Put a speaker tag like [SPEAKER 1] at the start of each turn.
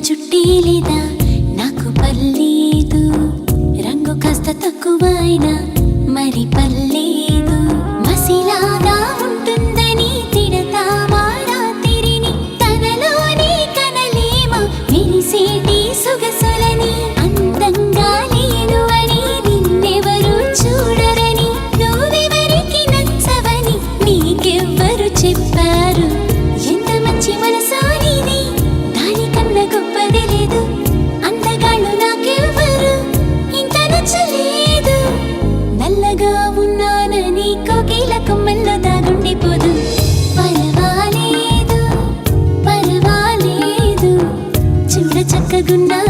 [SPEAKER 1] చుట్టీలిదా నాకు పర్లేదు, రంగు కాస్త తక్కువైనా మరి పర్లేదు. మసిలాగా ఉంటుందని తిడతావా రాత్రిని, తనలోనే కనలేమా విరిసేటి సొగసులని. అందంగా లేను అని నిన్నెవరు చూడరని, నువ్వెవరికి నచ్చవని నీకెవ్వరు చెప్పారు? ఎంత మంచి మనసా నీది, దానికన్నా గొప్పది లేదు. అందగాళ్ళు నాకెవ్వరు ఇంత నచ్చలేదు. నల్లగా ఉన్నానని కోకిల కొమ్మల్లో దాగుండిపోదు. పర్వాలేదు పర్వాలేదు, చూడ చక్కగున్నా